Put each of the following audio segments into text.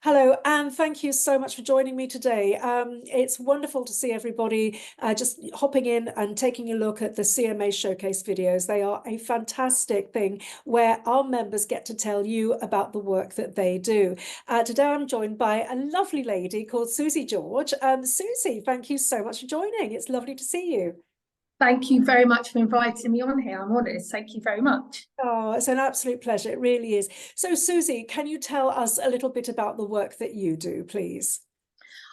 Hello, and thank you so much for joining me today. It's wonderful to see everybody just hopping in and taking a look at the CMA Showcase videos. They are a fantastic thing where our members get to tell you about the work that they do. Today I'm joined by a lovely lady called Susie George. Susie, thank you so much for joining. It's lovely to see you. Thank you very much for inviting me on here. I'm honoured. Thank you very much. Oh, it's an absolute pleasure. It really is. So, Susie, can you tell us a little bit about the work that you do, please?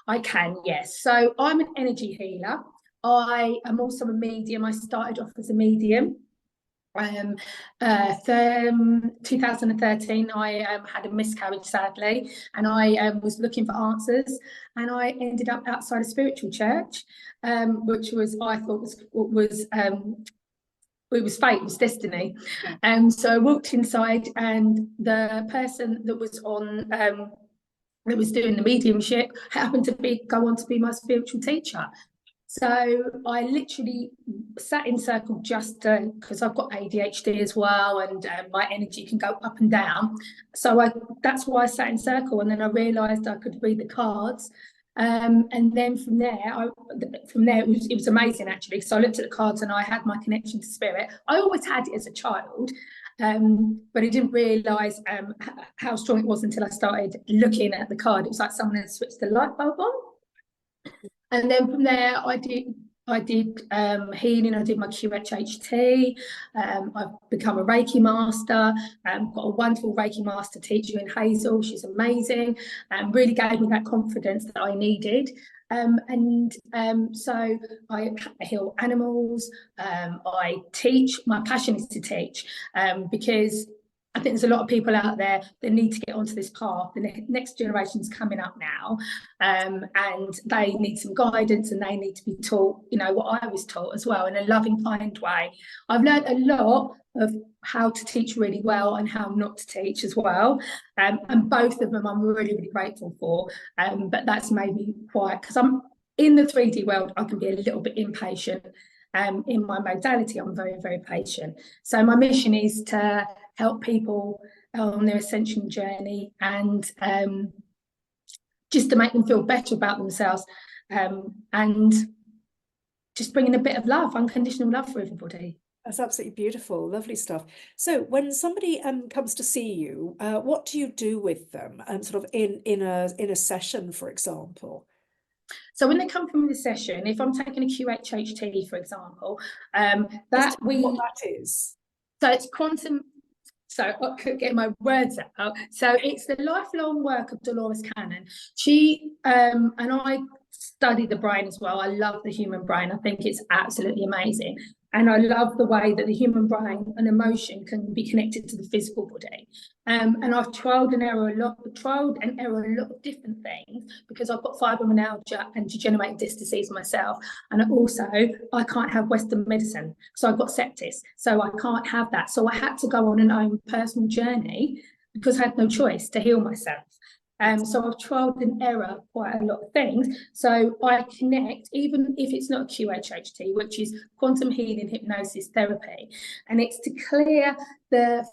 I can, yes. So I'm an energy healer. I am also a medium. I started off as a medium. 2013, I had a miscarriage, sadly, and I was looking for answers, and I ended up outside a spiritual church, which was I thought was it was fate, it was destiny. And so I walked inside, and the person that was on that was doing the mediumship happened to go on to be my spiritual teacher. So I literally sat in circle just because I've got ADHD as well, and my energy can go up and down. So that's why I sat in circle, and then I realised I could read the cards. And then from there, it was amazing actually. So I looked at the cards and I had my connection to spirit. I always had it as a child, but I didn't realise how strong it was until I started looking at the card. It was like someone had switched the light bulb on. And then from there, I did healing. I did my QHHT. I've become a Reiki master. Got a wonderful Reiki master teacher in Hazel. She's amazing, and really gave me that confidence that I needed. So I heal animals. I teach. My passion is to teach, because I think there's a lot of people out there that need to get onto this path. The next generation's coming up now, and they need some guidance, and they need to be taught, what I was taught as well, in a loving, kind way. I've learned a lot of how to teach really well and how not to teach as well. And both of them I'm really, really grateful for. But that's made me quiet, because I'm in the 3D world, I can be a little bit impatient. In my modality, I'm very, very patient. So my mission is to help people on their ascension journey, and just to make them feel better about themselves, and just bringing a bit of love, unconditional love for everybody. That's absolutely beautiful, lovely stuff. So when somebody comes to see you, what do you do with them, sort of in a session, for example? So when they come from the session, if I'm taking a QHHT, for example, what that is. So it's quantum. So I couldn't get my words out. So it's the lifelong work of Dolores Cannon. She and I study the brain as well. I love the human brain. I think it's absolutely amazing. And I love the way that the human brain and emotion can be connected to the physical body. And I've trialed and error a lot of different things, because I've got fibromyalgia and degenerative disc disease myself. And also, I can't have Western medicine. So I've got sepsis. So I can't have that. So I had to go on an own personal journey, because I had no choice to heal myself. So I've trialed and error quite a lot of things. So I connect, even if it's not a QHHT, which is quantum healing hypnosis therapy, and it's to clear the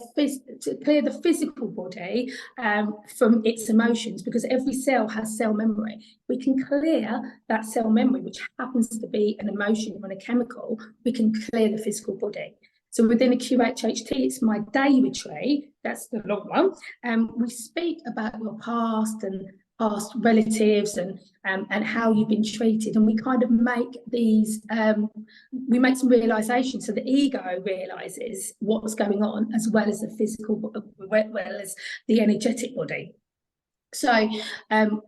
physical body from its emotions, because every cell has cell memory. We can clear that cell memory, which happens to be an emotion or a chemical. We can clear the physical body. So within a QHHT, it's my day retreat. That's the long one. We speak about your past and past relatives, and how you've been treated, and we kind of make these we make some realizations. So the ego realizes what's going on, as well as the physical, as well as the energetic body. So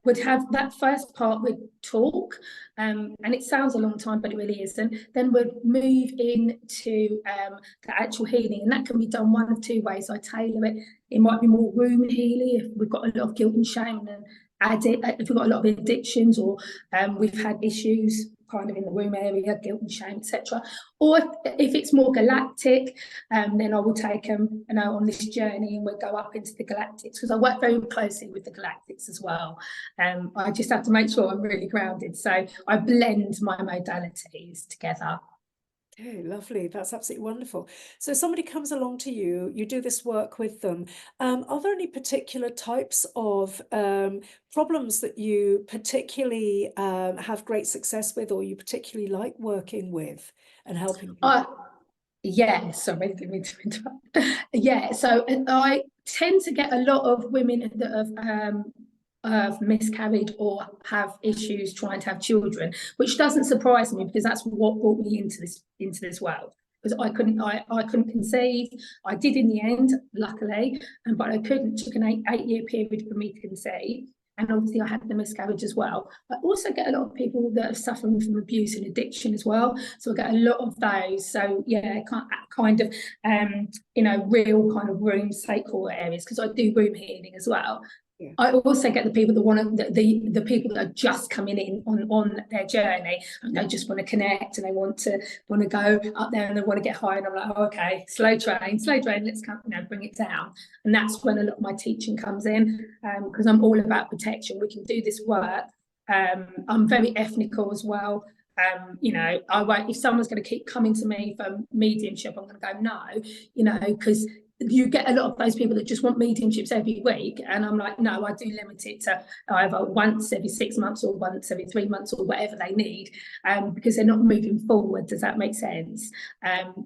we'd have that first part, we'd talk, and it sounds a long time, but it really isn't. Then we'd move into the actual healing, and that can be done one of two ways. I tailor it. It might be more room healing if we've got a lot of guilt and shame, and if we've got a lot of addictions, or we've had issues kind of in the womb area, guilt and shame, etc. Or if it's more galactic, then I will take them, on this journey, and we'll go up into the galactics, because I work very closely with the galactics as well. I just have to make sure I'm really grounded. So I blend my modalities together. Okay, lovely. That's absolutely wonderful. So somebody comes along to you, you do this work with them. Are there any particular types of problems that you particularly have great success with, or you particularly like working with and helping people? Yeah, sorry, didn't mean to interrupt. Yeah, so I tend to get a lot of women that have miscarried or have issues trying to have children, which doesn't surprise me because that's what brought me into this world. Because I couldn't conceive. I did in the end, luckily, but I couldn't. It took an eight-year period for me to conceive. And obviously I had the miscarriage as well. I also get a lot of people that are suffering from abuse and addiction as well. So I get a lot of those. So yeah, kind of real kind of room sacral areas, because I do womb healing as well. Yeah. I also get the people that want to, the people that are just coming in on their journey, and they just want to connect, and they want to go up there, and they want to get high, and I'm like, oh, okay, slow train, let's come, bring it down. And that's when a lot of my teaching comes in, because I'm all about protection. We can do this work. I'm very ethnical as well. I won't, if someone's going to keep coming to me for mediumship, I'm going to go no, because you get a lot of those people that just want mediumships every week, and I'm like, no, I do limit it to either once every 6 months or once every 3 months or whatever they need, because they're not moving forward. Does that make sense?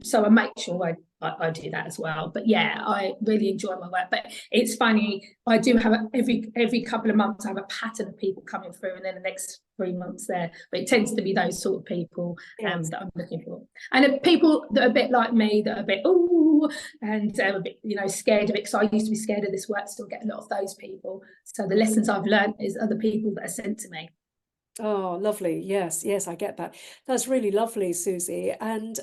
So I make sure I do that as well. But yeah, I really enjoy my work. But it's funny, I do have every couple of months I have a pattern of people coming through, and then the next 3 months there. But it tends to be those sort of people Yes. that I'm looking for. And people that are a bit like me, that are a bit and a bit scared of it, because I used to be scared of this work. Still get a lot of those people. So the lessons I've learned is other people that are sent to me. Oh, lovely. Yes, yes, I get that. That's really lovely, Susie. And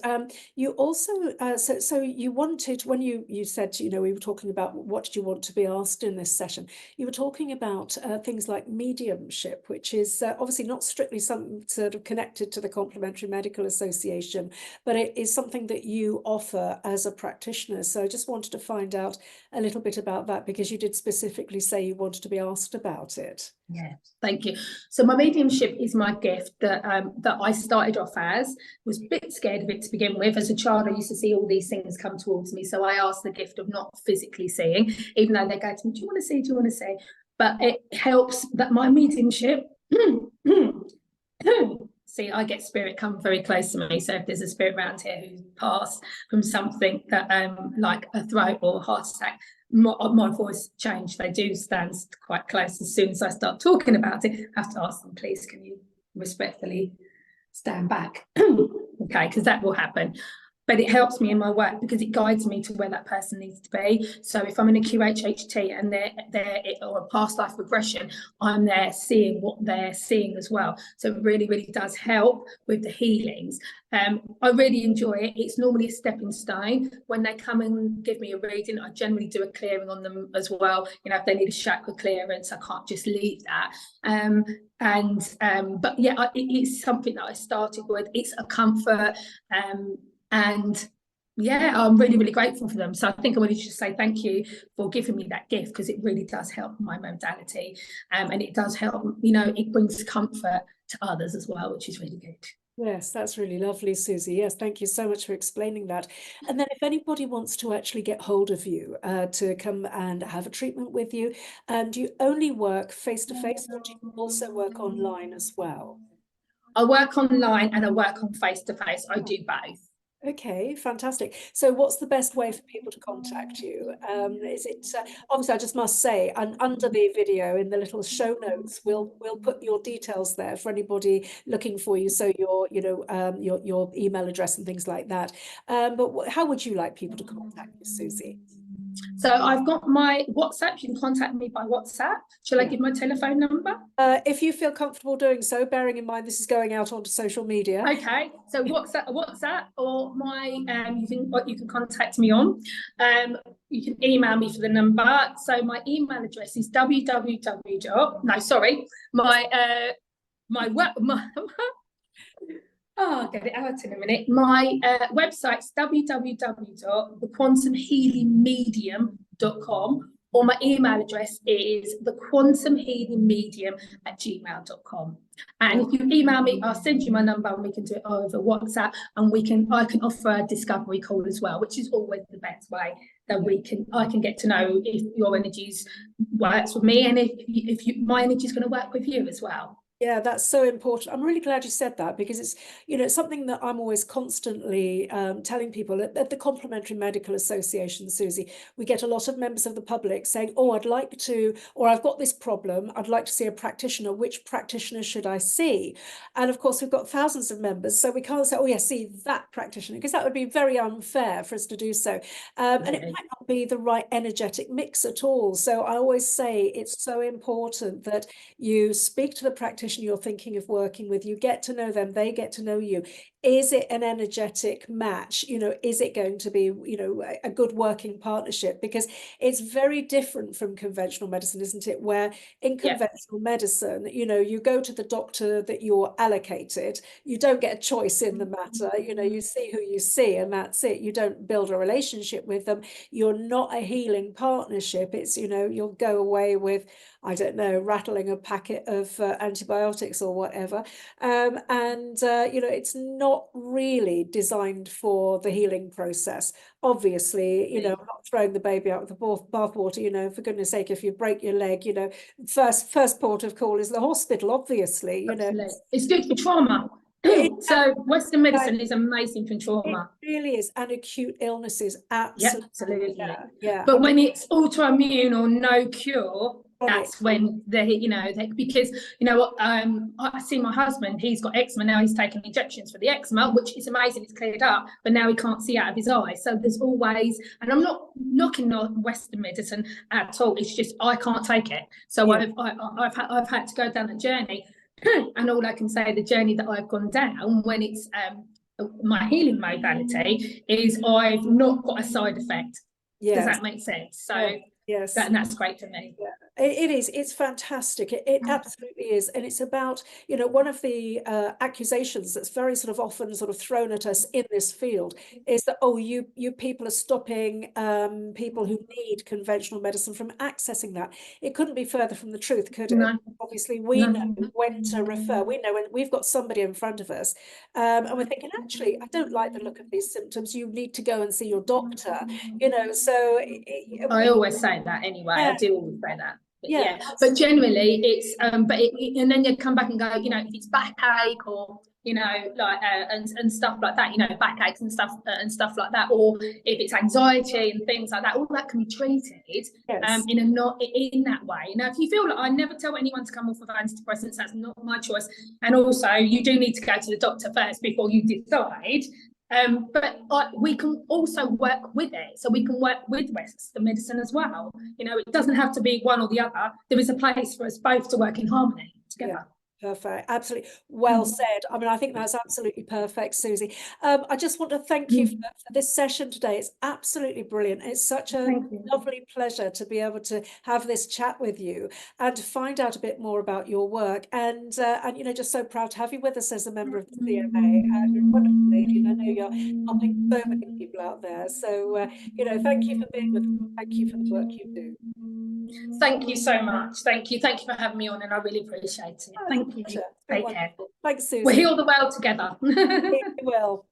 you also, so you wanted, when you said, we were talking about what did you want to be asked in this session, you were talking about things like mediumship, which is obviously not strictly something sort of connected to the Complementary Medical Association, but it is something that you offer as a practitioner. So I just wanted to find out a little bit about that, because you did specifically say you wanted to be asked about it. Yeah, thank you. So my mediumship is my gift that I started off as. Was a bit scared of it to begin with. As a child, I used to see all these things come towards me. So I asked the gift of not physically seeing, even though they go to me, do you want to see? Do you want to see? But it helps that my mediumship, see, I get spirit come very close to me. So if there's a spirit around here who's passed from something that like a throat or a heart attack, my voice changed. They do stand quite close. As soon as I start talking about it, I have to ask them, please, can you respectfully stand back? Okay, because that will happen. But it helps me in my work because it guides me to where that person needs to be. So if I'm in a QHHT and they're or a past life regression, I'm there seeing what they're seeing as well. So it really, really does help with the healings. I really enjoy it. It's normally a stepping stone. When they come and give me a reading, I generally do a clearing on them as well. If they need a chakra clearance, I can't just leave that. But yeah, it's something that I started with. It's a comfort. And yeah, I'm really, really grateful for them. So I think I wanted to just say thank you for giving me that gift, because it really does help my modality. And it does help, it brings comfort to others as well, which is really good. Yes, that's really lovely, Susie. Yes, thank you so much for explaining that. And then if anybody wants to actually get hold of you to come and have a treatment with you, do you only work face-to-face, or do you also work online as well? I work online and I work on face-to-face. I do both. Okay, fantastic. So what's the best way for people to contact you? Is it obviously, I just must say, and under the video in the little show notes, we'll put your details there for anybody looking for you. So your email address and things like that. But how would you like people to contact you, Susie? So I've got my WhatsApp. You can contact me by WhatsApp. Shall I give my telephone number? If you feel comfortable doing so, bearing in mind this is going out onto social media. Okay, so WhatsApp or my you can contact me on. You can email me for the number. So my email address is I'll get it out in a minute. My website's www.thequantumhealingmedium.com, or my email address is thequantumhealingmedium@gmail.com. And if you email me, I'll send you my number and we can do it over WhatsApp, and I can offer a discovery call as well, which is always the best way that I can get to know if your energies works with me, and if my energy is going to work with you as well. Yeah, that's so important. I'm really glad you said that, because it's, it's something that I'm always constantly telling people at the Complementary Medical Association, Susie. We get a lot of members of the public saying, oh, I'd like to, or I've got this problem, I'd like to see a practitioner. Which practitioner should I see? And of course, we've got thousands of members, so we can't say, oh, yeah, see that practitioner, because that would be very unfair for us to do so. And it might not be the right energetic mix at all. So I always say it's so important that you speak to the practitioner you're thinking of working with, you get to know them, they get to know you. Is it an energetic match? Is it going to be, a good working partnership? Because it's very different from conventional medicine, isn't it? Where in conventional medicine, you go to the doctor that you're allocated, you don't get a choice in the matter, you see who you see and that's it. You don't build a relationship with them. You're not a healing partnership. It's, you'll go away with, I don't know, rattling a packet of antibiotics or whatever. It's not really designed for the healing process. Obviously, I'm not throwing the baby out with the bathwater, for goodness sake, if you break your leg, first port of call is the hospital, obviously, Absolutely. It's good for trauma. So Western medicine is amazing for trauma. It really is, and acute illnesses, absolutely. Yeah. But when it's autoimmune or no cure, that's when because I see my husband, he's got eczema now, he's taking injections for the eczema, which is amazing, it's cleared up, but now he can't see out of his eyes. So there's always, and I'm not knocking Western medicine at all, it's just I can't take it. So I've had to go down a journey, and all I can say, the journey that I've gone down when it's my healing modality, is I've not got a side effect. Does that make sense? So yes, that's great for me. It is. It's fantastic. It absolutely is. And it's about, one of the accusations that's very sort of often sort of thrown at us in this field is that, oh, you people are stopping people who need conventional medicine from accessing that. It couldn't be further from the truth, could it? No. Obviously, we know when to refer. We know when we've got somebody in front of us and we're thinking, actually, I don't like the look of these symptoms. You need to go and see your doctor, so. I always say that anyway. I do always say that. But generally it's and then you come back and go, if it's backache or and stuff like that, backaches and stuff like that, or if it's anxiety and things like that, all that can be treated in that way. Now, if you feel like, I never tell anyone to come off of antidepressants, that's not my choice, and also you do need to go to the doctor first before you decide. But we can also work with it. So we can work with Western medicine as well. It doesn't have to be one or the other. There is a place for us both to work in harmony together. Perfect. Absolutely. Well said. I mean, I think that's absolutely perfect, Susie. I just want to thank you for this session today. It's absolutely brilliant. It's such a lovely pleasure to be able to have this chat with you and to find out a bit more about your work. And just so proud to have you with us as a member of the CMA. You're a wonderful lady, and I know you're helping so many people out there. So, thank you for being with us. Thank you for the work you do. Thank you so much. Thank you for having me on, and I really appreciate it. Thank you. Take care. Thanks, Susie. We'll heal the world together. We will.